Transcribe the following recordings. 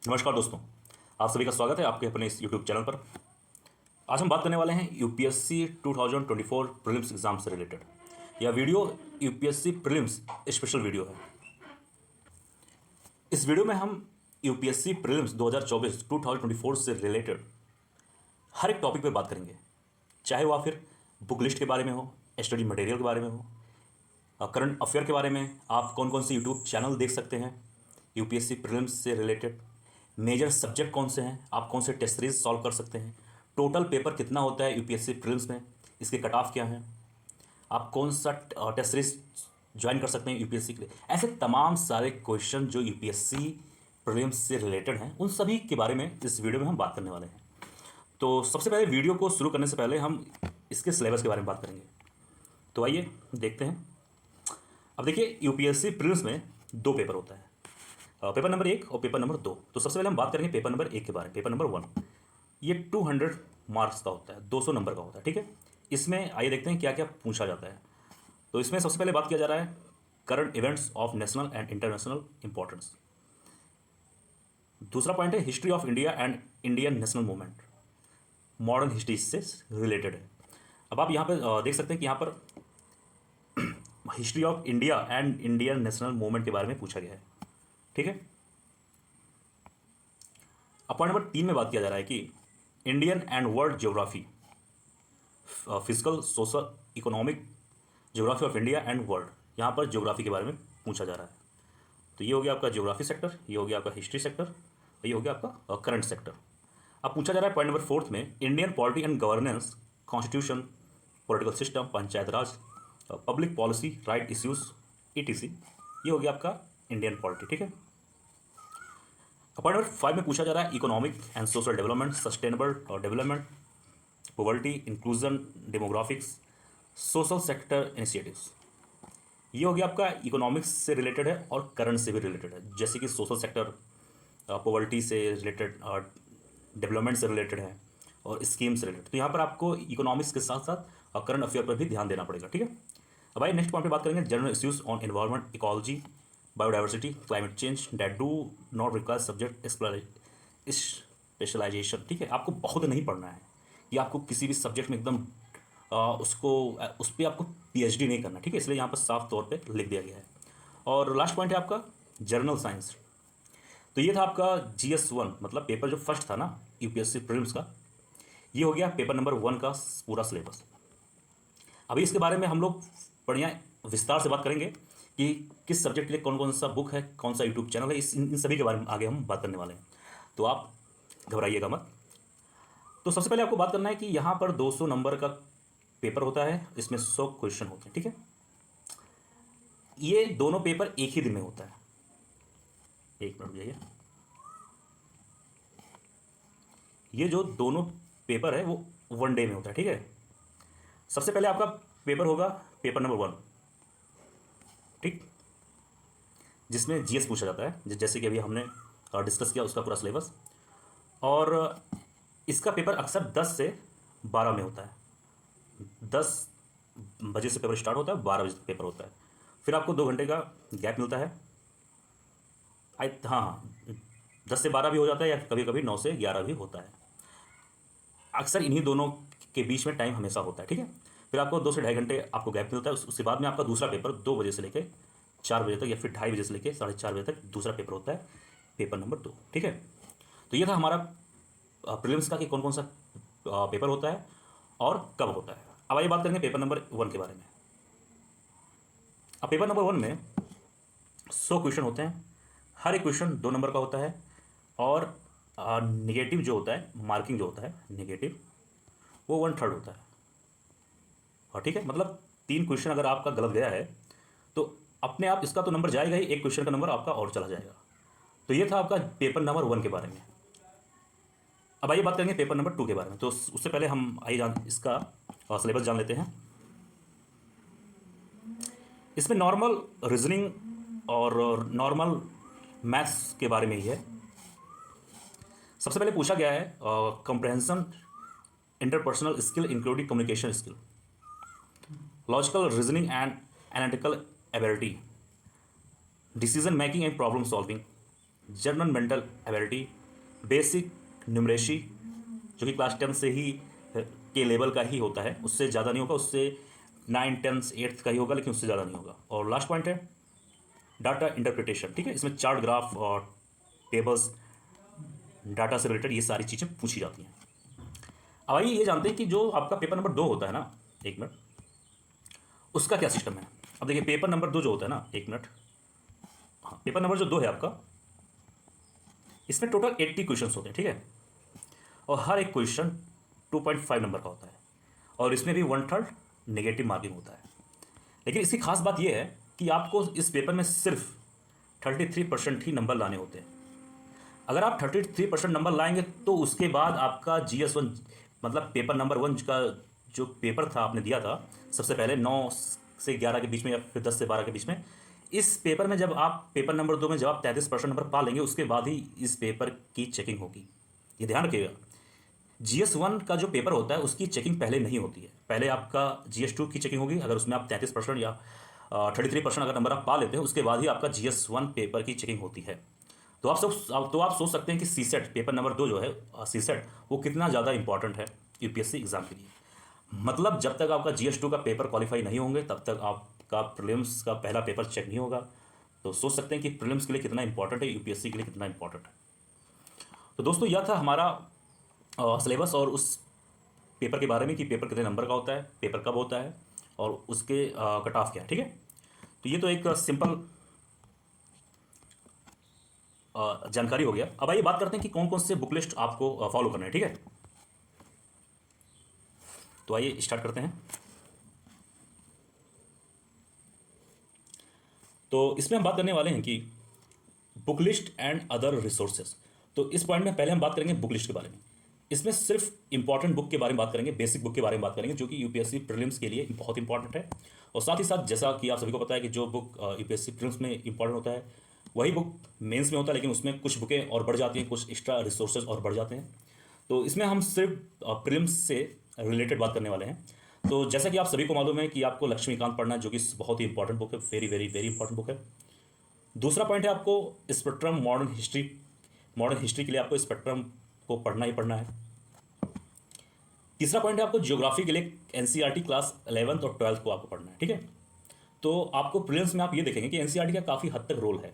नमस्कार दोस्तों। आप सभी का स्वागत है आपके अपने इस यूट्यूब चैनल पर। आज हम बात करने वाले हैं यूपीएससी 2024 प्रीलिम्स एग्जाम से रिलेटेड। यह video UPSC prelims special video है। इस वीडियो में हम यूपीएससी प्रीलिम्स 2024 से रिलेटेड हर एक टॉपिक पे बात करेंगे, चाहे वह फिर बुक लिस्ट के बारे में हो, स्टडी मटेरियल के बारे में हो, करंट अफेयर के बारे में, आप कौन कौन से यूट्यूब चैनल देख सकते हैं यूपीएससी प्रीलिम्स से रिलेटेड, मेजर सब्जेक्ट कौन से हैं, आप कौन से टेस्ट सीरीज सॉल्व कर सकते हैं, टोटल पेपर कितना होता है यूपीएससी प्रीलिम्स में, इसके कट ऑफ क्या हैं, आप कौन सा टेस्ट सीरीज ज्वाइन कर सकते हैं यूपीएससी के लिए। ऐसे तमाम सारे क्वेश्चन जो यूपीएससी प्रीलिम्स से रिलेटेड हैं, उन सभी के बारे में इस वीडियो में हम बात करने वाले हैं। तो सबसे पहले वीडियो को शुरू करने से पहले हम इसके सिलेबस के बारे में बात करेंगे। तो आइए देखते हैं। अब देखिए, यूपीएससी प्रीलिम्स में दो पेपर होता है, पेपर नंबर 1 और पेपर नंबर 2। तो सबसे पहले हम बात करेंगे पेपर नंबर 1 के बारे में। पेपर नंबर 1 ये 200 मार्क्स का होता है, 200 नंबर का होता है, ठीक है। इसमें आइए देखते हैं क्या क्या पूछा जाता है। तो इसमें सबसे पहले बात किया जा रहा है current events of national and international importance. दूसरा पॉइंट है history of India and Indian national movement, modern history से रिलेटेड है। अब आप यहाँ पर देख सकते हैं कि यहाँ पर history of India and Indian national movement के बारे में पूछा गया है, ठीक है। अब पॉइंट नंबर 3 में बात किया जा रहा है कि Indian and world geography, physical social economic geography of India and world, यहाँ पर ज्योग्राफी के बारे में पूछा जा रहा है। तो ये हो गया आपका ज्योग्राफी सेक्टर, ये हो गया आपका हिस्ट्री सेक्टर, और ये हो गया आपका करंट सेक्टर। अब पूछा जा रहा है पॉइंट नंबर 4 में Indian polity and governance, constitution, political system, panchayat Raj, public policy, right issues, etc. ये हो गया आपका इंडियन पॉलिटी, ठीक है। पॉइंट नंबर 5 में पूछा जा रहा है economic and social development, sustainable development, poverty, inclusion, demographics, social sector initiatives. ये हो गया आपका इकोनॉमिक्स से रिलेटेड है और करंट से भी रिलेटेड है, जैसे कि सोशल सेक्टर पॉवर्टी से रिलेटेड और डेवलपमेंट से रिलेटेड है और स्कीम से रिलेटेड। तो यहाँ पर आपको इकोनॉमिक्स के साथ साथ करंट अफेयर पर भी ध्यान देना पड़ेगा, ठीक है। अब आइए नेक्स्ट पॉइंट पे बात करेंगे general issues on environment, ecology, biodiversity, climate change that do not require subject specialisation, ठीक है। आपको बहुत नहीं पढ़ना है, या आपको किसी भी सब्जेक्ट में एकदम उस पर आपको पीएचडी नहीं करना, ठीक है। इसलिए यहाँ पर साफ तौर पे लिख दिया गया है। और लास्ट पॉइंट है आपका जर्नल साइंस। तो ये था आपका GS1, मतलब पेपर जो फर्स्ट था ना यूपीएससी प्रीलिम्स का, ये हो गया पेपर नंबर 1 का पूरा सिलेबस। अभी इसके बारे में हम लोग बढ़िया विस्तार से बात करेंगे कि किस सब्जेक्ट के लिए कौन कौन सा बुक है, कौन सा यूट्यूब चैनल है, इन सभी के बारे में आगे हम बात करने वाले हैं। तो आप घबराइएगा मत। तो सबसे पहले आपको बात करना है कि यहाँ पर 200 नंबर का पेपर होता है, इसमें 100 क्वेश्चन होते हैं, ठीक है। ये दोनों पेपर एक ही दिन में होता है। एक मिनट जाइए, ये जो दोनों पेपर है वो 1 डे में होता है, ठीक है। सबसे पहले आपका पेपर होगा पेपर नंबर 1, ठीक, जिसमें जीएस पूछा जाता है, जैसे कि अभी हमने डिस्कस किया उसका पूरा सिलेबस। और इसका पेपर अक्सर 10 से 12 में होता है। 10 बजे से पेपर स्टार्ट होता है, 12 बजे तक पेपर होता है। फिर आपको 2 घंटे का गैप मिलता है। हाँ, 10 से 12 भी हो जाता है, या कभी कभी 9 से 11 भी होता है। अक्सर इन्हीं दोनों के बीच में टाइम हमेशा होता है, ठीक है। फिर आपको 2 से 2.5 घंटे आपको गैप मिलता है। उसके बाद में आपका दूसरा पेपर 2 बजे से लेकर 4 बजे तक, या फिर 2:30 बजे से लेकर 4:30 बजे तक दूसरा पेपर होता है, पेपर नंबर 2, ठीक है। तो ये था हमारा प्रीलिम्स का कि कौन कौन सा पेपर होता है और कब होता है। अब आइए बात करेंगे पेपर नंबर 1 के बारे में। अब पेपर नंबर 1 में 100 क्वेश्चन होते हैं, हर एक क्वेश्चन 2 नंबर का होता है। और निगेटिव जो होता है, मार्किंग जो होता है निगेटिव, वो 1/3 होता है। और ठीक है, मतलब 3 क्वेश्चन अगर आपका गलत गया है तो अपने आप इसका तो नंबर जाएगा ही, एक क्वेश्चन का नंबर आपका और चला जाएगा। तो ये था आपका पेपर नंबर 1 के बारे में। अब आइए बात करेंगे पेपर नंबर 2 के बारे में। तो उससे पहले हम आइए इसका सिलेबस जान लेते हैं। इसमें नॉर्मल रीजनिंग और नॉर्मल मैथ्स के बारे में ही है। सबसे पहले पूछा गया है comprehension interpersonal skill including communication skill, logical reasoning and analytical ability, decision making and problem solving, general mental ability, basic numeracy जो कि क्लास 10 से ही के लेवल का ही होता है, उससे ज़्यादा नहीं होगा, उससे 9 10 8 का ही होगा, लेकिन उससे ज़्यादा नहीं होगा। और लास्ट पॉइंट है डाटा इंटरप्रिटेशन। ठीक है, इसमें चार्ट, ग्राफ और टेबल्स, डाटा से रिलेटेड ये सारी चीज़ें पूछी जाती हैं। अब आइए ये जानते हैं कि जो आपका पेपर नंबर 2 होता है ना, एक मिनट, उसका क्या सिस्टम है। अब देखिए पेपर नंबर 2 जो होता है ना, एक मिनट, हाँ, पेपर नंबर जो 2 है आपका, इसमें टोटल 80 क्वेश्चन होते हैं। ठीक है, और हर एक क्वेश्चन 2.5 नंबर का होता है, और इसमें भी 1/3 नेगेटिव मार्किंग होता है। लेकिन इसकी खास बात यह है कि आपको इस पेपर में सिर्फ 33% ही नंबर लाने होते हैं। अगर आप 33% नंबर लाएंगे तो उसके बाद आपका GS1 मतलब पेपर नंबर 1 का जो पेपर था आपने दिया था सबसे पहले 9 से 11 के बीच में या फिर 10 से 12 के बीच में, इस पेपर में जब आप पेपर नंबर 2 में जब आप 33% नंबर पा लेंगे उसके बाद ही इस पेपर की चेकिंग होगी। ये ध्यान रखिएगा, GS1 का जो पेपर होता है उसकी चेकिंग पहले नहीं होती है, पहले आपका GS2 की चेकिंग होगी। अगर उसमें आप 33% या 33% अगर नंबर आप पा लेते हैं उसके बाद ही आपका GS1 पेपर की चेकिंग होती है। तो आप सोच सकते हैं कि सीसेट पेपर नंबर 2 जो है सीसेट, वो कितना ज़्यादा इंपॉर्टेंट है यूपीएससी एग्ज़ाम के लिए। मतलब जब तक आपका GS2 का पेपर क्वालिफाई नहीं होंगे तब तक आपका प्रीलिम्स का पहला पेपर चेक नहीं होगा। तो सोच सकते हैं कि प्रीलिम्स के लिए कितना इंपॉर्टेंट है, यूपीएससी के लिए कितना इंपॉर्टेंट है। तो दोस्तों यह था हमारा सिलेबस और उस पेपर के बारे में कि पेपर कितने नंबर का होता है, पेपर कब होता है और उसके कट ऑफ क्या है। ठीक है, तो ये तो एक सिंपल जानकारी हो गया। अब आइए बात करते हैं कि कौन कौन से बुक लिस्ट आपको फॉलो करना है। ठीक है, तो आइए स्टार्ट करते हैं। तो इसमें हम बात करने वाले हैं कि book list and other resources. तो इस पॉइंट में पहले हम बात करेंगे बुक लिस्ट के बारे में। इसमें सिर्फ इंपॉर्टेंट बुक के बारे में बात करेंगे, बेसिक बुक के बारे में बात करेंगे जो कि यूपीएससी प्रीलिम्स के लिए बहुत इंपॉर्टेंट है। और साथ ही साथ जैसा कि आप सभी को पता है कि जो बुक यूपीएससी प्रीलिम्स में इंपॉर्टेंट होता है वही बुक मेंस में होता है, लेकिन उसमें कुछ बुकें और बढ़ जाती हैं, कुछ एक्स्ट्रा रिसोर्सेज और बढ़ जाते हैं। तो इसमें हम सिर्फ प्रीलिम्स से रिलेटेड बात करने वाले हैं। तो जैसा कि आप सभी को मालूम है कि आपको लक्ष्मीकांत पढ़ना है जो कि बहुत ही इंपॉर्टेंट बुक है, very very very important book है। दूसरा पॉइंट है आपको spectrum modern history. Modern history के लिए आपको स्पेक्ट्रम को पढ़ना ही पढ़ना है। तीसरा पॉइंट है आपको ज्योग्राफी के लिए एनसीईआरटी क्लास 11th और 12th को आपको पढ़ना है। ठीक है, तो आपको प्रीलिम्स में आप ये देखेंगे कि एनसीईआरटी का काफ़ी हद तक रोल है।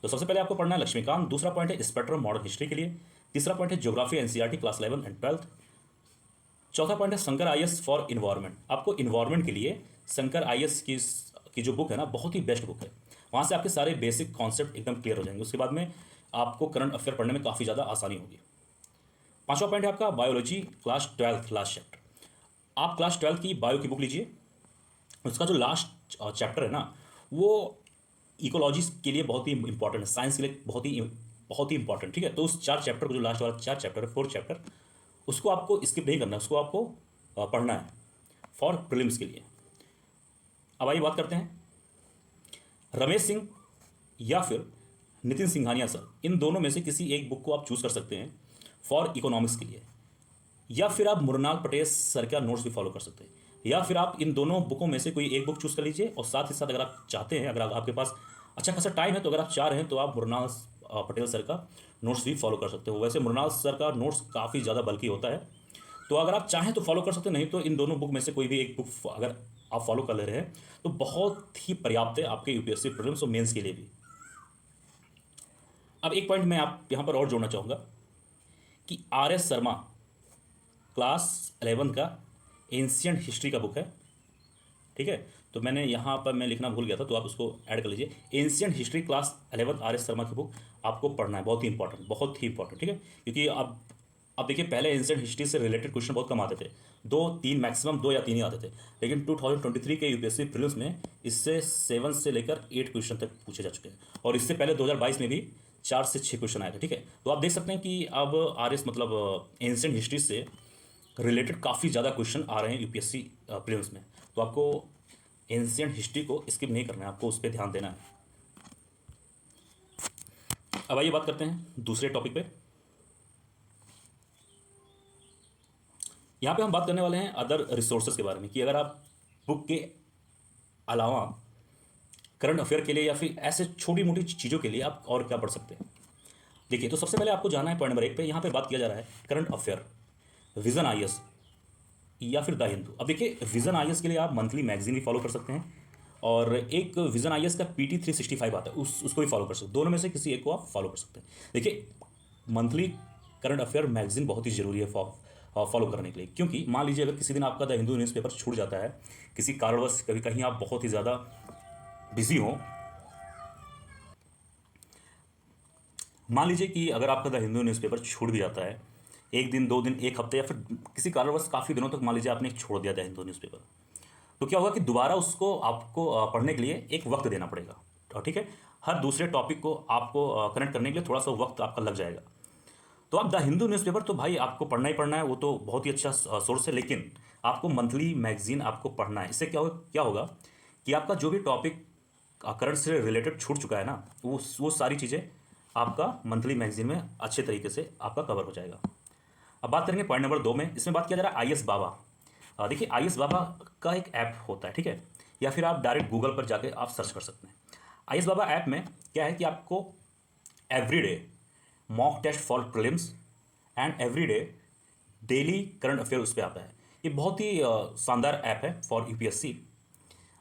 तो सबसे पहले आपको पढ़ना है लक्ष्मीकांत, दूसरा पॉइंट है स्पेक्ट्रम मॉडर्न हिस्ट्री के लिए, तीसरा पॉइंट है geography NCERT class 11 and 12th, चौथा पॉइंट है शंकर आईएएस फॉर इन्वायरमेंट। आपको इन्वायरमेंट के लिए शंकर आईएएस की जो बुक है ना, बहुत ही बेस्ट बुक है। वहाँ से आपके सारे बेसिक कॉन्सेप्ट एकदम क्लियर हो जाएंगे, उसके बाद में आपको करंट अफेयर पढ़ने में काफ़ी ज़्यादा आसानी होगी। पांचवा पॉइंट है आपका biology class 12th last chapter. आप क्लास 12th की बायो की बुक लीजिए, उसका जो लास्ट चैप्टर है ना वो इकोलॉजी के लिए बहुत ही इंपॉर्टेंट है, साइंस के लिए बहुत ही इंपॉर्टेंट। ठीक है, तो उस 4 चैप्टर को, जो लास्ट वाला 4 चैप्टर है, 4th चैप्टर, उसको आपको स्किप नहीं करना है, उसको आपको पढ़ना है फॉर प्रीलिम्स के लिए। अब आइए बात करते हैं रमेश सिंह या फिर नितिन सिंघानिया सर, इन दोनों में से किसी एक बुक को आप चूज़ कर सकते हैं फॉर इकोनॉमिक्स के लिए, या फिर आप मुरनाल पटेल सर का नोट्स भी फॉलो कर सकते हैं, या फिर आप इन दोनों बुकों में से कोई एक बुक चूज़ कर लीजिए। और साथ ही साथ अगर आप चाहते हैं, अगर आपके पास अच्छा खासा टाइम है, तो अगर आप चाह रहे हैं तो आप मुरनाल पटेल सर का नोट्स भी फॉलो कर सकते हो। वैसे मुरनाल सर का नोट्स काफ़ी ज़्यादा बल्कि होता है, तो अगर आप चाहें तो फॉलो कर सकते हैं, नहीं तो इन दोनों बुक में से कोई भी एक बुक अगर आप फॉलो कर ले रहे हैं तो बहुत ही पर्याप्त है आपके यूपीएससी प्रीलिम्स और मेंस के लिए भी। अब एक पॉइंट मैं आप यहाँ पर और जोड़ना चाहूँगा कि RS शर्मा क्लास 11 का एंशियंट हिस्ट्री का बुक है। ठीक है, तो मैंने यहाँ पर मैं लिखना भूल गया था, तो आप उसको ऐड कर लीजिए। Ancient history class 11 RS Sharma की बुक आपको पढ़ना है, बहुत ही इंपॉर्टेंट, बहुत ही इंपॉर्टेंट। ठीक है, क्योंकि अब देखिए पहले एंशियंट हिस्ट्री से रिलेटेड क्वेश्चन बहुत कम आते थे, 2-3 मैक्सिमम 2 या 3 ही आते थे, लेकिन 2023 के यूपीएससी प्रीलिम्स में इससे 7 से लेकर 8 क्वेश्चन तक पूछे जा चुके हैं, और इससे पहले 2022 में भी 4 से 6 क्वेश्चन आए थे। ठीक है, तो आप देख सकते हैं कि अब RS मतलब एंशियंट हिस्ट्री से रिलेटेड काफ़ी ज़्यादा क्वेश्चन आ रहे हैं यूपीएससी प्रीलिम्स में, तो आपको एंशियंट हिस्ट्री को स्किप नहीं करना है, आपको उस पर ध्यान देना है। अब आइए बात करते हैं दूसरे टॉपिक पे। यहाँ पे हम बात करने वाले हैं अदर रिसोर्सेज के बारे में, कि अगर आप बुक के अलावा करंट अफेयर के लिए या फिर ऐसे छोटी मोटी चीज़ों के लिए आप और क्या पढ़ सकते हैं? देखिए, तो सबसे पहले आपको जाना है पॉइंट नंबर 1 पे। यहाँ पे बात किया जा रहा है करंट अफेयर, विजन आईएएस या फिर द हिंदू। अब देखिए, विजन आईएएस के लिए आप मंथली मैगजीन भी फॉलो कर सकते हैं, और एक विजन आईएएस का पीटी 365 आता है, उसको भी फॉलो कर सकते हैं। दोनों में से किसी एक को आप फॉलो कर सकते हैं। देखिए, मंथली करंट अफेयर मैगजीन बहुत ही ज़रूरी है फॉलो करने के लिए, क्योंकि मान लीजिए अगर किसी दिन आपका द हिंदू न्यूज़पेपर छूट जाता है, किसी कारणवश, कभी कहीं आप बहुत ही ज़्यादा बिजी हो, मान लीजिए कि अगर आपका द हिंदू न्यूज़पेपर छूट भी जाता है, एक दिन, 2 दिन, एक हफ्ते, या फिर किसी कारणवश काफ़ी दिनों तक मान लीजिए आपने छोड़ दिया द हिंदू न्यूज़पेपर, तो क्या होगा कि दोबारा उसको आपको पढ़ने के लिए एक वक्त देना पड़ेगा। ठीक है, हर दूसरे टॉपिक को आपको कनेक्ट करने के लिए थोड़ा सा वक्त आपका लग जाएगा। तो आप द हिंदू न्यूज़पेपर तो भाई आपको पढ़ना ही पढ़ना है, वो तो बहुत ही अच्छा सोर्स है, लेकिन आपको मंथली मैगजीन आपको पढ़ना है। इससे क्या होगा कि आपका जो भी टॉपिक करंट से रिलेटेड छूट चुका है ना, वो सारी चीज़ें आपका मंथली मैगजीन में अच्छे तरीके से आपका कवर हो जाएगा। अब बात करेंगे पॉइंट नंबर 2 में। इसमें बात किया जा रहा है आईएएस बाबा। देखिए, आईएएस बाबा का एक ऐप होता है, ठीक है, या फिर आप डायरेक्ट गूगल पर जाके आप सर्च कर सकते हैं। आईएएस बाबा ऐप में क्या है कि आपको everyday mock test for prelims and everyday daily current affair उस पर आता है। ये बहुत ही शानदार ऐप है फॉर यूपीएससी।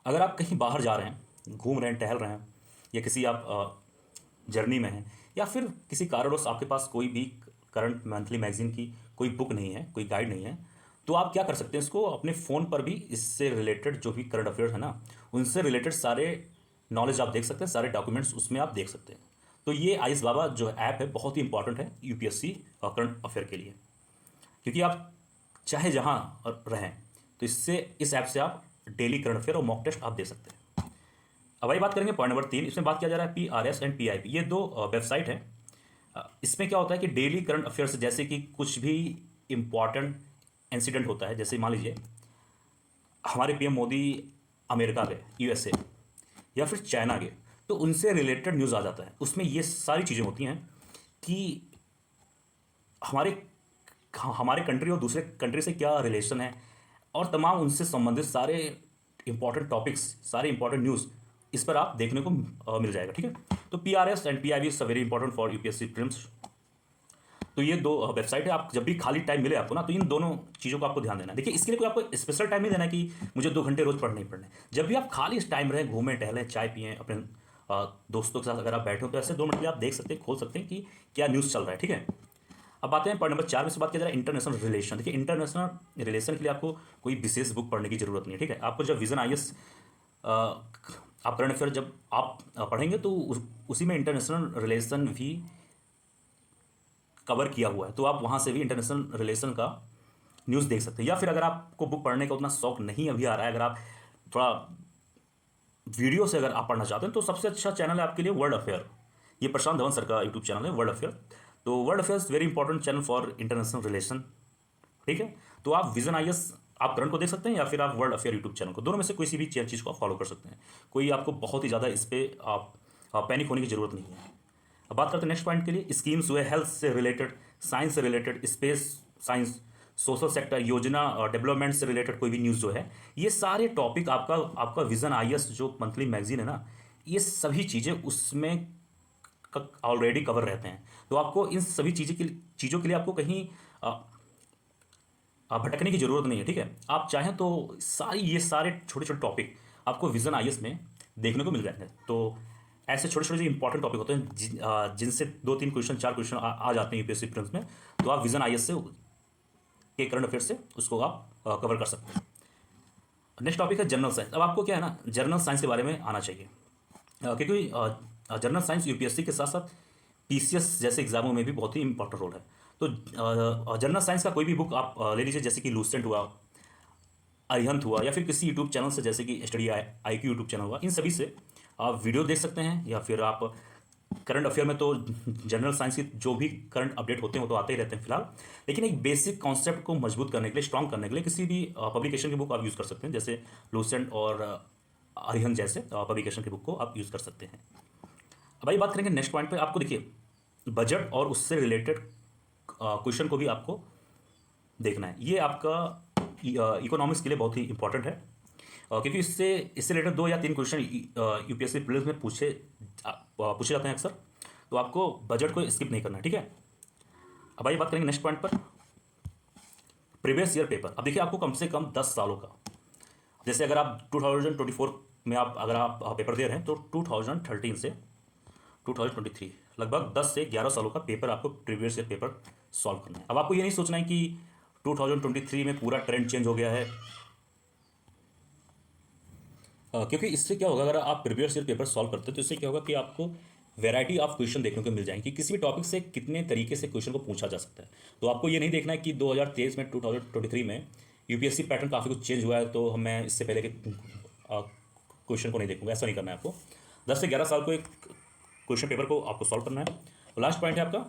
अगर आप कहीं बाहर जा रहे हैं, घूम रहे हैं, टहल रहे हैं, या किसी आप जर्नी में हैं, या फिर किसी कारणवश आपके पास कोई भी करंट मंथली मैगजीन की कोई बुक नहीं है, कोई गाइड नहीं है, तो आप क्या कर सकते हैं, इसको अपने फ़ोन पर भी इससे रिलेटेड जो भी करंट अफेयर्स है ना, उनसे रिलेटेड सारे नॉलेज आप देख सकते हैं, सारे डॉक्यूमेंट्स उसमें आप देख सकते हैं। तो ये आईएएस बाबा जो ऐप है बहुत ही इंपॉर्टेंट है यूपीएससी करंट अफेयर के लिए, क्योंकि आप चाहे जहाँ रहें, तो इस ऐप से आप डेली करंट अफेयर और मॉक टेस्ट आप दे सकते हैं। अब भाई बात करेंगे पॉइंट नंबर 3। इसमें बात किया जा रहा है पीआरएस एंड पीआईबी, ये 2 वेबसाइट हैं। इसमें क्या होता है कि डेली करंट अफेयर्स, जैसे कि कुछ भी इम्पॉर्टेंट इंसिडेंट होता है, जैसे मान लीजिए हमारे पीएम मोदी अमेरिका गए, यूएसए, या फिर चाइना गए, तो उनसे रिलेटेड न्यूज़ आ जाता है। उसमें ये सारी चीज़ें होती हैं कि हमारे हमारे कंट्री और दूसरे कंट्री से क्या रिलेशन है, और तमाम उनसे संबंधित सारे इंपॉर्टेंट टॉपिक्स, सारे इंपॉर्टेंट न्यूज़ इस पर आप देखने को मिल जाएगा, ठीक है। तो PRS and PIB is very important for UPSC prelims. तो ये 2 वेबसाइट है। आप जब भी खाली टाइम मिले आपको ना, तो इन दोनों चीज़ों को आपको ध्यान देना है। देखिए, इसके लिए कोई आपको स्पेशल टाइम नहीं देना है कि मुझे 2 घंटे रोज पढ़ने ही पढ़ने। जब भी आप खाली इस टाइम रहें, घूमें, टहलें, चाय पिएं, अपने दोस्तों के साथ अगर आप बैठे हो, तो ऐसे 2 मिनट के लिए आप देख सकते हैं, खोल सकते हैं कि क्या न्यूज़ चल रहा है, ठीक है। अब आते हैं पॉइंट नंबर 4 में से बात किया जा रहा है इंटरनेशनल रिलेशन। देखिए, इंटरनेशनल रिलेशन के लिए आपको कोई विशेष बुक पढ़ने की जरूरत नहीं है, ठीक है। आपको जब विजन आईएएस आप करंट अफेयर जब आप पढ़ेंगे, तो उसी में इंटरनेशनल रिलेशन भी कवर किया हुआ है, तो आप वहाँ से भी इंटरनेशनल रिलेशन का न्यूज़ देख सकते हैं। या फिर अगर आपको बुक पढ़ने का उतना शौक नहीं अभी आ रहा है, अगर आप थोड़ा वीडियो से अगर आप पढ़ना चाहते हैं, तो सबसे अच्छा चैनल है आपके लिए वर्ल्ड अफेयर। ये प्रशांत धवन सर का यूट्यूब चैनल है वर्ल्ड अफेयर। तो world affair very important channel for international relation, ठीक है। तो आप विजन आईएएस आप करंट को देख सकते हैं, या फिर आप वर्ल्ड अफेयर यूट्यूब चैनल को, दोनों में से कोई सी भी चीज़ को आप फॉलो कर सकते हैं। कोई आपको बहुत ही ज़्यादा इस पर आप पैनिक होने की ज़रूरत नहीं है। अब बात करते हैं नेक्स्ट पॉइंट के लिए। स्कीम्स हुए हेल्थ से रिलेटेड, साइंस से related, space science, social sector, योजना और डेवलपमेंट से रिलेटेड कोई भी न्यूज़ जो है, ये सारे टॉपिक आपका विजन आईएएस जो मंथली मैगजीन है ना, ये सभी चीज़ें उसमें ऑलरेडी कवर रहते हैं। तो आपको इन सभी चीज़ों के लिए आपको कहीं भटकने की ज़रूरत नहीं है, ठीक है। आप चाहें तो ये सारे छोटे छोटे टॉपिक आपको विजन आईएएस में देखने को मिल जाएंगे। तो ऐसे छोटे छोटे जो इंपॉर्टेंट टॉपिक होते हैं, जिनसे 2-3 क्वेश्चन, 4 क्वेश्चन आ जाते हैं यूपीएससी प्रीलिम्स में, तो आप विजन आईएएस से के करंट अफेयर से उसको आप कवर कर सकते हैं। नेक्स्ट टॉपिक है जनरल साइंस। अब आपको क्या है ना, जनरल साइंस के बारे में आना चाहिए, क्योंकि जनरल साइंस यूपीएससी के साथ साथ पीसीएस जैसे एग्जामों में भी बहुत ही इंपॉर्टेंट रोल है। तो जनरल साइंस का कोई भी बुक आप ले लीजिए, जैसे कि लूसेंट हुआ, अरिहंत हुआ, या फिर किसी यूट्यूब चैनल से, जैसे कि स्टडी आईक्यू यूट्यूब चैनल हुआ, इन सभी से आप वीडियो देख सकते हैं। या फिर आप करंट अफेयर में तो जनरल साइंस की जो भी करंट अपडेट होते हैं वो तो आते ही रहते हैं फिलहाल, लेकिन एक बेसिक कॉन्सेप्ट को मजबूत करने के लिए, स्ट्रॉन्ग करने के लिए किसी भी पब्लिकेशन की बुक आप यूज़ कर सकते हैं, जैसे लूसेंट और अरिहंत जैसे पब्लिकेशन की बुक को आप यूज़ कर सकते हैं। अब भाई बात करेंगे नेक्स्ट पॉइंट पे। आपको देखिए, बजट और उससे रिलेटेड क्वेश्चन को भी आपको देखना है। ये आपका इकोनॉमिक्स के लिए बहुत ही इंपॉर्टेंट है। क्योंकि इससे रिलेटेड 2 या 3 क्वेश्चन यूपीएससी प्रीलिम्स में पूछे जाते हैं अक्सर। तो आपको बजट को स्किप नहीं करना है, ठीक है। अब आइए बात करेंगे नेक्स्ट पॉइंट पर, प्रीवियस ईयर पेपर। अब देखिए आपको कम से कम 10 सालों का, जैसे अगर आप 2024 में अगर आप पेपर दे रहे हैं तो 2013 से 2023 लगभग 10 से 11 सालों का पेपर आपको प्रीवियस ईयर पेपर सॉल्व करना है। अब आपको ये नहीं सोचना है कि 2023 में पूरा ट्रेंड चेंज हो गया है, क्योंकि इससे क्या होगा, अगर आप प्रीवियस ईयर पेपर सॉल्व करते हैं तो इससे क्या होगा कि आपको वैरायटी ऑफ क्वेश्चन देखने को मिल जाएंगे कि किसी भी टॉपिक से कितने तरीके से क्वेश्चन को पूछा जा सकता है। तो आपको ये नहीं देखना है कि 2023 में 2023 में यूपीएससी पैटर्न काफ़ी कुछ चेंज हुआ है तो मैं इससे पहले के क्वेश्चन को नहीं देखूंगा, ऐसा नहीं करना है आपको। 10 से 11 साल को एक क्वेश्चन पेपर को आपको सॉल्व करना है। लास्ट पॉइंट है आपका,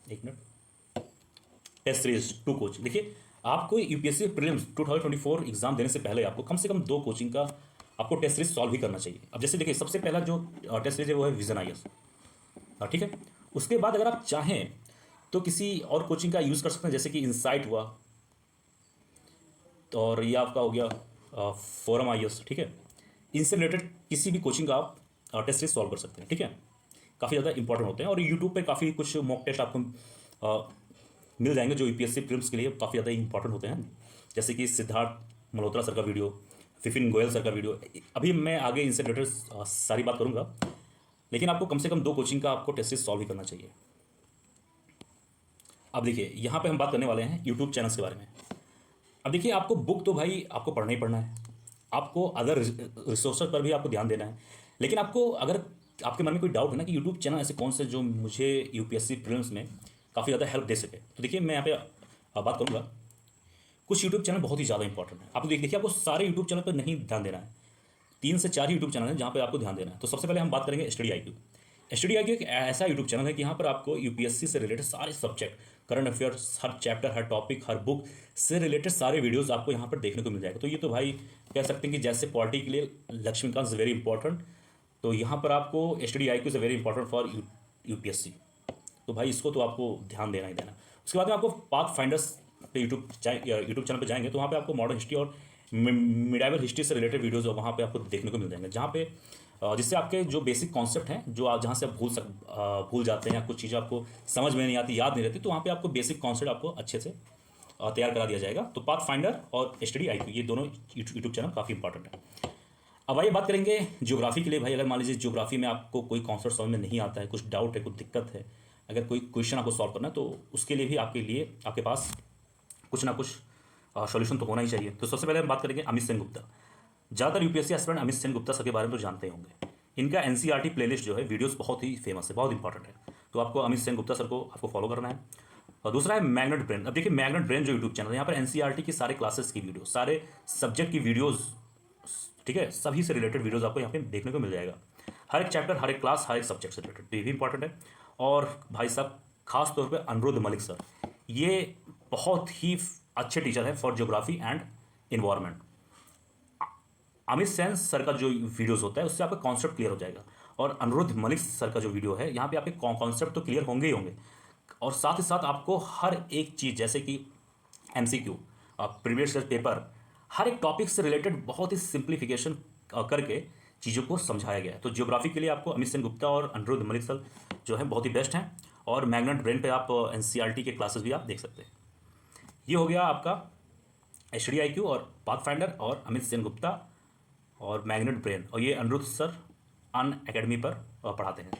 एक मिनट, टेस्ट सीरीज 2 कोचिंग। देखिए आपको यूपीएससी प्रीलिम्स 2024 एग्जाम देने से पहले आपको कम से कम 2 कोचिंग का आपको टेस्ट सीरीज सॉल्व ही करना चाहिए। अब जैसे देखिए सबसे पहला जो टेस्ट सीरीज है वो है विजन आईएएस, ठीक है। उसके बाद अगर आप चाहें तो किसी और कोचिंग का यूज़ कर सकते हैं, जैसे कि इनसाइट हुआ, और ये आपका हो गया फोरम आईएएस, ठीक है। इनसे रिलेटेड किसी भी कोचिंग का आप टेस्ट सीरीज सॉल्व कर सकते हैं, ठीक है। काफ़ी ज़्यादा इंपॉर्टेंट होते हैं और यूट्यूब पे काफ़ी कुछ मॉक टेस्ट आपको मिल जाएंगे जो यूपीएससी प्रीलिम्स के लिए काफ़ी ज़्यादा इंपॉर्टेंट होते हैं, जैसे कि सिद्धार्थ मल्होत्रा सर का वीडियो, विपिन गोयल सर का वीडियो। अभी मैं आगे इनसे रिलेटेड सारी बात करूंगा, लेकिन आपको कम से कम 2 कोचिंग का आपको टेस्ट सॉल्व ही करना चाहिए। अब देखिए यहाँ पे हम बात करने वाले हैं यूट्यूब चैनल्स के बारे में। अब देखिए आपको बुक तो भाई आपको पढ़ना ही पढ़ना है, आपको अदर रिसोर्सेज पर भी आपको ध्यान देना है, लेकिन आपको अगर आपके मन में कोई डाउट है ना कि यूट्यूब चैनल ऐसे कौन से जो मुझे यूपीएससी प्रीलिम्स में काफ़ी ज़्यादा हेल्प दे सके, तो देखिए मैं यहाँ पे बात करूँगा। कुछ यूट्यूब चैनल बहुत ही ज़्यादा इंपॉर्टेंट है, आप देखिए आपको सारे यूट्यूब चैनल पर नहीं ध्यान देना है, 3 से 4 यूट्यूब चैनल हैं जहाँ पे आपको ध्यान देना है। तो सबसे पहले हम बात करेंगे स्टडी आईक्यू। स्टडी आईक्यू एक ऐसा यूट्यूब चैनल है कि यहाँ पर आपको यूपीएससी से रिलेटेड सारे सब्जेक्ट, करंट अफेयर्स, हर चैप्टर, हर टॉपिक, हर बुक से रिलेटेड सारे वीडियोस आपको यहाँ पर देखने को मिल जाएगा। तो ये तो भाई कह सकते हैं कि जैसे पॉलिटी के लिए लक्ष्मीकांत इज वेरी इंपॉर्टेंट, तो यहाँ पर आपको study IQ is very important for UPSC. तो भाई इसको तो आपको ध्यान देना ही देना। उसके बाद में आपको पाथ फाइंडर्स पे यूट्यूब चैनल पे जाएंगे तो वहाँ पे आपको मॉडर्न हिस्ट्री और मिडाइवल हिस्ट्री से रिलेटेड वीडियोस वहाँ पे आपको देखने को मिल जाएंगे, जहाँ पे जिससे आपके जो बेसिक कॉन्सेप्ट हैं जो आप जहाँ से आप भूल जाते हैं या कुछ चीज़ें आपको समझ में नहीं आती, याद नहीं रहती, तो वहाँ पे आपको बेसिक कॉन्सेप्ट आपको अच्छे से तैयार करा दिया जाएगा। तो पाथ फाइंडर और स्टडी आईक्यू ये दोनों यूट्यूब चैनल काफ़ी इंपॉर्टेंट है। अब आइए बात करेंगे ज्योग्राफी के लिए। भाई अगर मान लीजिए ज्योग्राफी में आपको कोई कॉन्सेप्ट समझ में नहीं आता है, कुछ डाउट है, कुछ दिक्कत है, अगर कोई क्वेश्चन आपको सॉल्व करना है तो उसके लिए भी आपके पास कुछ ना कुछ सॉल्यूशन तो होना ही चाहिए। तो सबसे पहले हम बात करेंगे अमित सेन गुप्ता। ज़्यादातर UPSC aspirant Amit Sen Gupta sir के बारे में तो जानते ही होंगे। इनका एनसीईआरटी प्लेलिस्ट जो है वीडियोस बहुत ही फेमस है, बहुत इंपॉर्टेंट है, तो आपको अमित सेन गुप्ता सर को आपको फॉलो करना है। और दूसरा है मैग्नेट ब्रेन। अब देखिए मैग्नेट ब्रेन जो यूट्यूब चैनल है, यहाँ पर एनसीईआरटी की सारे क्लासेस की वीडियो, सारे सब्जेक्ट की वीडियोज़, ठीक है, सभी से रिलेटेड वीडियोज़ आपको यहाँ पे देखने को मिल जाएगा। हर एक चैप्टर, हर एक क्लास, हर एक सब्जेक्ट से रिलेटेड, तो ये भी इंपॉर्टेंट है। और भाई साहब खास तौर पे अनिरुद्ध मलिक सर, ये बहुत ही अच्छे टीचर है for geography and environment. Amit Sen sir का जो वीडियोस होता है उससे आपका कॉन्सेप्ट क्लियर हो जाएगा, और अनिरुद्ध मलिक सर का जो वीडियो है यहाँ पे आपके कॉन्सेप्ट तो क्लियर होंगे ही होंगे, और साथ ही साथ आपको हर एक चीज़ जैसे कि एमसीक्यू, प्रीवियस पेपर, हर एक टॉपिक से रिलेटेड बहुत ही सिंप्लीफिकेशन करके चीज़ों को समझाया गया है। तो ज्योग्राफी के लिए आपको अमित सेन गुप्ता और अनिरुद्ध मलिक सर जो है बहुत ही बेस्ट हैं, और मैग्नेट ब्रेन पे आप एनसीईआरटी के क्लासेस भी आप देख सकते हैं। ये हो गया आपका स्टडी आईक्यू और पाथ फाइंडर और अमित सेन गुप्ता और मैग्नेट ब्रेन, और ये अनिरुद्ध सर अन अकेडमी पर पढ़ाते हैं।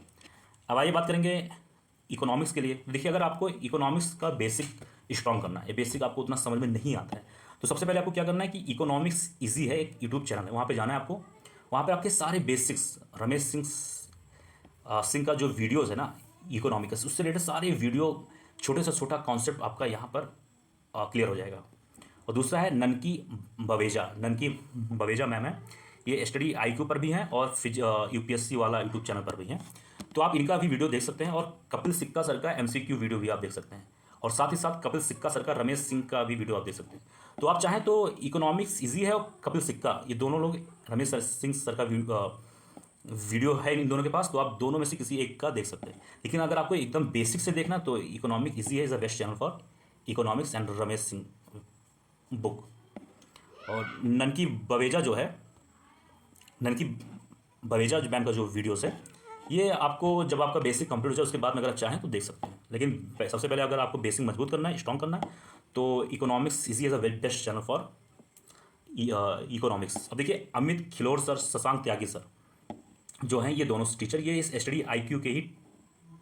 अब आइए बात करेंगे इकोनॉमिक्स के लिए। देखिए अगर आपको इकोनॉमिक्स का बेसिक स्ट्रॉन्ग करना है, ये बेसिक आपको उतना समझ में नहीं आता है, तो सबसे पहले आपको क्या करना है कि इकोनॉमिक्स इजी है, एक यूट्यूब चैनल है, वहाँ पे जाना है आपको। वहाँ पे आपके सारे बेसिक्स, रमेश सिंह का जो वीडियोज़ है ना इकोनॉमिक्स, उससे रिलेटेड सारे वीडियो, छोटे से छोटा कॉन्सेप्ट आपका यहाँ पर क्लियर हो जाएगा। और दूसरा है ननकी बवेजा मैम है, ये स्टडी आईक्यू पर भी हैं और यूपीएससी वाला यूट्यूब चैनल पर भी हैं, तो आप इनका भी वीडियो देख सकते हैं। और कपिल सिक्का सर का एमसीक्यू वीडियो भी आप देख सकते हैं, और साथ ही साथ कपिल सिक्का सर का रमेश सिंह का भी वीडियो आप देख सकते हैं। तो आप चाहें तो इकोनॉमिक्स इजी है और कपिल सिक्का, ये दोनों लोग, रमेश सिंह सर का वीडियो है इन दोनों के पास, तो आप दोनों में से किसी एक का देख सकते हैं। लेकिन अगर आपको एकदम बेसिक से देखना तो इकोनॉमिक इजी है, is the best channel for economics and Ramesh Singh book. और ननकी बवेजा जो है ननकी बवेजा मैम का जो वीडियोस है, ये आपको जब आपका बेसिक कंप्लीट हो जाए उसके बाद में अगर आप चाहें तो देख सकते हैं। लेकिन सबसे पहले अगर आपको बेसिक मजबूत करना है, स्ट्रॉन्ग करना है, तो economics easy as a very best channel for economics. अब देखिए, अमित खिलोर सर, शशांक त्यागी सर जो हैं, ये दोनों टीचर, ये इस स्टडी आईक्यू के ही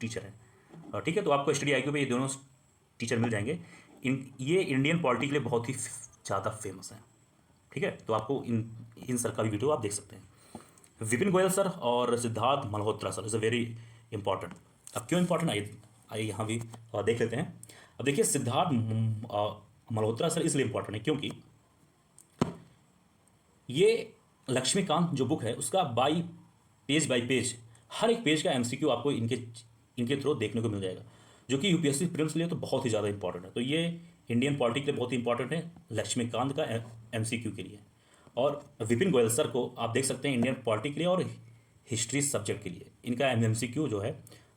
टीचर हैं। ठीक है, तो आपको स्टडी आईक्यू पे ये दोनों टीचर मिल जाएंगे। ये इंडियन पॉलिटी के लिए बहुत ही ज़्यादा फेमस हैं। ठीक है, तो आपको इन सर का भी वीडियो आप देख सकते हैं। विपिन गोयल सर और Siddharth Malhotra sir is a very important. अब क्यों इंपॉर्टेंट, आइए यहाँ भी देख लेते हैं। अब देखिए, सिद्धार्थ मल्होत्रा सर इसलिए इंपॉर्टेंट है क्योंकि ये लक्ष्मीकांत जो बुक है उसका बाई पेज हर एक पेज का एमसीक्यू आपको इनके थ्रू देखने को मिल जाएगा, जो कि यूपीएससी प्रीलिम्स के लिए तो बहुत ही ज़्यादा इंपॉर्टेंट है। तो ये इंडियन पॉलिटिक्स के लिए बहुत ही इंपॉर्टेंट है, लक्ष्मीकांत का एमसीक्यू के लिए। और विपिन गोयल सर को आप देख सकते हैं इंडियन पॉलिटिक्स के लिए और हिस्ट्री सब्जेक्ट के लिए। इनका एमसीक्यू जो है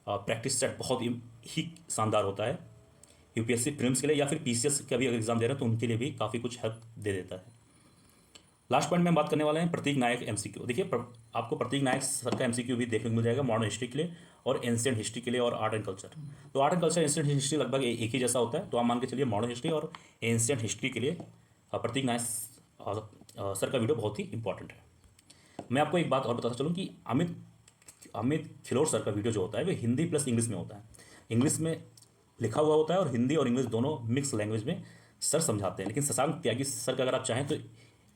प्रैक्टिस सेट बहुत ही शानदार होता है यूपीएससी प्रीलिम्स के लिए, या फिर पीसीएस का भी अगर एग्जाम दे रहे हैं तो उनके लिए भी काफ़ी कुछ हेल्प दे देता है। लास्ट पॉइंट में बात करने वाले हैं प्रतीक नायक एमसीक्यू। देखिए, आपको प्रतीक नायक सर का एमसीक्यू भी देखने को मिल जाएगा मॉडर्न हिस्ट्री के लिए और एंशिएंट हिस्ट्री के लिए और आर्ट एंड कल्चर। तो art and culture, ancient history लगभग एक ही जैसा होता है, तो आप मान के चलिए मॉडर्न हिस्ट्री और एंशिएंट हिस्ट्री के लिए प्रतीक नायक सर का वीडियो बहुत ही इंपॉर्टेंट है। मैं आपको एक बात और बताता चलूँ कि अमित खिलोर सर का वीडियो जो होता है वो हिंदी प्लस इंग्लिश में होता है। इंग्लिश में लिखा हुआ होता है और हिंदी और इंग्लिश दोनों मिक्स लैंग्वेज में सर समझाते हैं। लेकिन शशांक त्यागी सर का अगर आप चाहें तो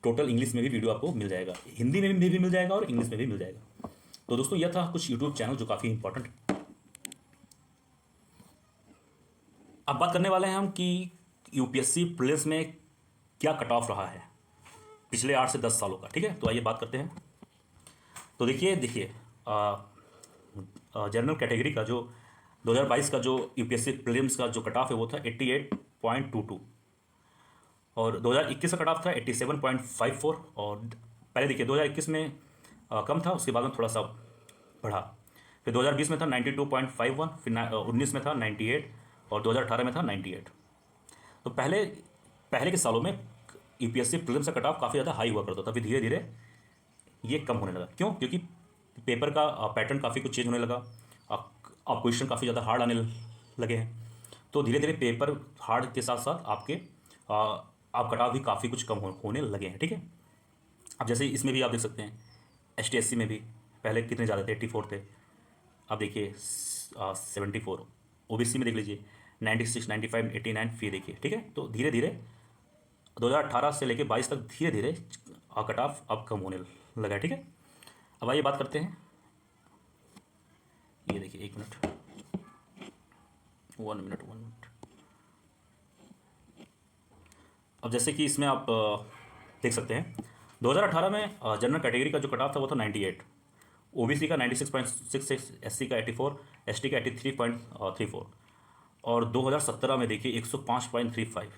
टोटल इंग्लिश में भी वीडियो आपको मिल जाएगा, हिंदी में भी मिल जाएगा और इंग्लिश में भी मिल जाएगा। तो दोस्तों, यह था कुछ यूट्यूब चैनल जो काफ़ी इंपॉर्टेंट है। अब बात करने वाले हैं हम कि यूपीएससी प्रीलिम्स में क्या कट ऑफ रहा है पिछले 8 से 10 सालों का। ठीक है, तो आइए बात करते हैं। तो देखिए जनरल कैटेगरी का जो 2022 का जो यूपीएससी प्रीलिम्स का जो कट ऑफ है वो था 88.22 और 2021 का कट ऑफ था 87.54। और पहले देखिए 2021 में कम था, उसके बाद में थोड़ा सा बढ़ा। फिर 2020 में था 92.51, फिर 19 में था 98 और 2018 में था 98। तो पहले के सालों में यूपीएससी प्रीलिम्स का कट ऑफ काफ़ी ज़्यादा हाई हुआ करता था, फिर धीरे धीरे ये कम होने लगा। क्यों? क्योंकि पेपर का पैटर्न काफ़ी कुछ चेंज होने लगा, अब क्वेश्चन काफ़ी ज़्यादा हार्ड आने लगे हैं। तो धीरे धीरे पेपर हार्ड के साथ साथ आपके आप कट ऑफ भी काफ़ी कुछ कम होने लगे हैं। ठीक है, अब जैसे इसमें भी आप देख सकते हैं एसटीएससी में भी पहले कितने ज़्यादा थे, 84 थे, अब देखिए 74। ओबीसी में देख लीजिए 96, 95, 89 फिर देखिए। ठीक है, तो धीरे धीरे 2018 से लेकर 22 तक धीरे धीरे कट ऑफ अब कम होने लगा है। ठीक है, अब आइए बात करते हैं। ये देखिए, एक मिनट, वन मिनट। अब जैसे कि इसमें आप देख सकते हैं 2018 में जनरल कैटेगरी का जो कट ऑफ था वो था 98, ओबीसी का 96.66, एससी का 84, एसटी का 83.34 और 2017 में देखिए 105.35,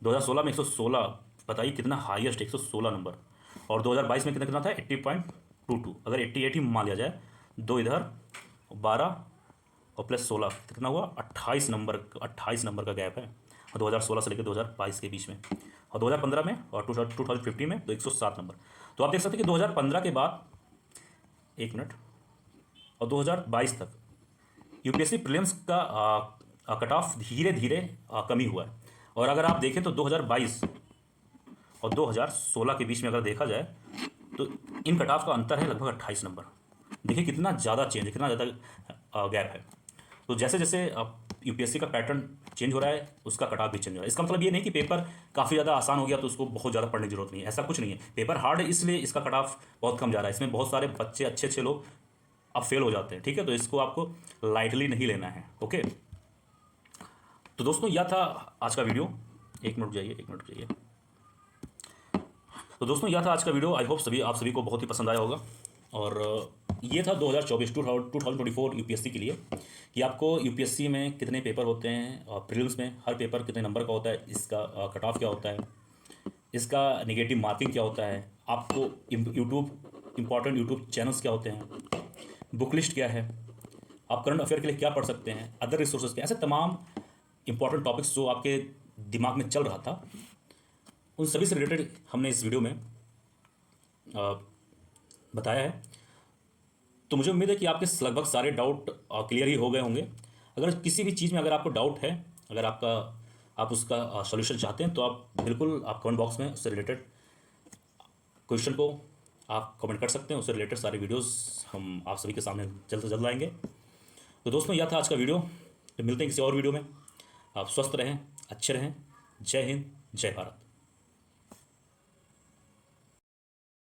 2016 में 116, बताइए कितना हाईएस्ट 116 नंबर। और 2022 में कितना था 80.22, अगर 88 ही मान लिया जाए, दो इधर 12 और प्लस 16 कितना हुआ 28 नंबर का गैप है 2016 से लेकर 2022 के बीच में। और 2015 में और 2015 में तो 107 नंबर। तो आप देख सकते हैं कि 2015 के बाद, एक मिनट, और 2022 तक यूपीएससी प्रीलिम्स का कट ऑफ धीरे धीरे कमी हुआ है। और अगर आप देखें तो 2022 और 2016 के बीच में अगर देखा जाए तो इन कट ऑफ का अंतर है लगभग 28 नंबर। देखिए कितना ज़्यादा चेंज है, कितना ज़्यादा गैप है। तो जैसे जैसे यूपीएससी का पैटर्न चेंज हो रहा है उसका कट ऑफ भी चेंज हो रहा है। इसका मतलब ये नहीं कि पेपर काफ़ी ज़्यादा आसान हो गया तो उसको बहुत ज़्यादा पढ़ने की जरूरत नहीं है, ऐसा कुछ नहीं है। पेपर हार्ड है इसलिए इसका कट ऑफ बहुत कम जा रहा है। इसमें बहुत सारे बच्चे अच्छे लोग अब फेल हो जाते हैं। ठीक है, तो इसको आपको लाइटली नहीं लेना है। ओके, तो दोस्तों यह था आज का वीडियो। एक मिनट जाइए। तो दोस्तों यह था आज का वीडियो। आई होप आप सभी को बहुत ही पसंद आया होगा। और ये था 2024 यूपीएससी के लिए कि आपको यूपीएससी में कितने पेपर होते हैं, प्रीलिम्स में हर पेपर कितने नंबर का होता है, इसका कट ऑफ क्या होता है, इसका नेगेटिव मार्किंग क्या होता है, आपको इंपॉर्टेंट यूट्यूब चैनल्स क्या होते हैं, बुक लिस्ट क्या है, आप करंट अफेयर के लिए क्या पढ़ सकते हैं, अदर रिसोर्सेज क्या, ऐसे तमाम इंपॉर्टेंट टॉपिक्स जो आपके दिमाग में चल रहा था उन सभी से रिलेटेड हमने इस वीडियो में बताया है। तो मुझे उम्मीद है कि आपके लगभग सारे डाउट क्लियर ही हो गए होंगे। अगर किसी भी चीज़ में अगर आपको डाउट है, अगर आप उसका सॉल्यूशन चाहते हैं, तो आप बिल्कुल आप कमेंट बॉक्स में उससे रिलेटेड क्वेश्चन को आप कमेंट कर सकते हैं। उससे रिलेटेड सारे वीडियोस हम आप सभी के सामने जल्द से जल्द लाएंगे। तो दोस्तों, यह था आज का वीडियो। तो मिलते हैं किसी और वीडियो में। आप स्वस्थ रहें, अच्छे रहें। जय हिंद, जय भारत।